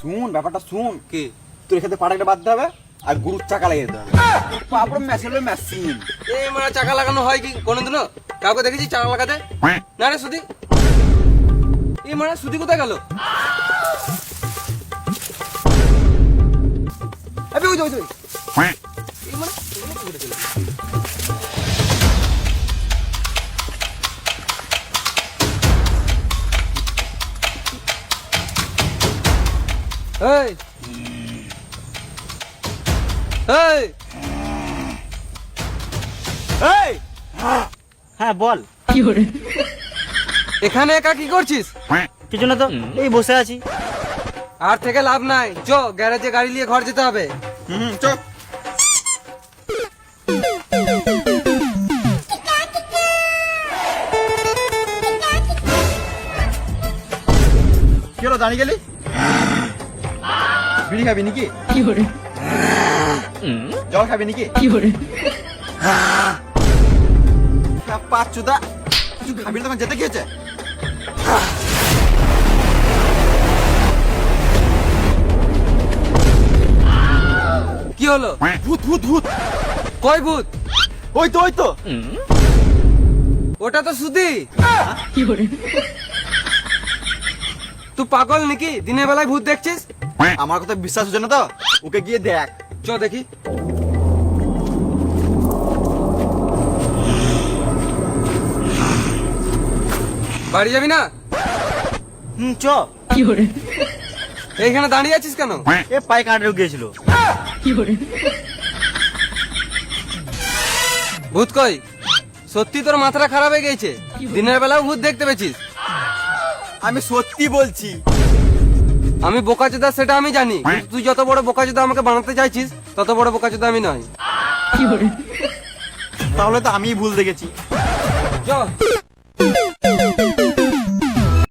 শুন ব্যাপারটা শুন, কি তোর এখানে পাটাটা বাঁধতে হবে আর গুরুর চাকা লাগিয়ে দিতে হবে। তারপরে মেশিন মেশিন এই মানে চাকা লাগানো হয় কি কোনোদিনও? কাউকে দেখেছি চাকা লাগাতে? না রে সুদি, এই মানে সুদি কোথায় গেল? ওই ওই ওই এই মানে এখানে কি করে চলে? এই এই এই হ্যাঁ বল। এখানে একা কি করছিস? কিছু না তো, এই বসে আছি। আর থেকে লাভ নাই, চ গ্যারেজে গাড়ি নিয়ে ঘর যেতে হবে। চল কি হলো, দাঁড়িয়ে গেলি? বিড়ি খাবি নাকি? জল খাবি নাকি? পাঁচুদা কিছু খাবি না তখন যেতে কি হয়েছে? কি হলো? ভূত ভূত ভূত, কই ভূত? ওই তো ওই তো। ওটা তো সুদি। তুই পাগল নাকি? দিনের বেলায় ভূত দেখছিস? আমার কথা বিশ্বাস হচ্ছে না তো, ওকে গিয়ে দেখ। চ দেখি। বাড়ি যাবি না? চ। এইখানে দাঁড়িয়ে আছিস কেন? এ পায়ে কাঁটা ঢুকিয়েছিল। ভূত কই? সত্যি তোর মাথাটা খারাপ হয়ে গেছে? দিনের বেলাও ভূত দেখতে পেয়েছিস? আমি সত্যি বলছি। আমি বোকাচোদা সেটা আমি জানি, কিন্তু তুই যত বড় বোকাচোদা আমাকে বানাতে চাইছিস তত বড় বোকাচোদা আমি নই। তাহলে তো আমিই ভুল দেখেছি। চ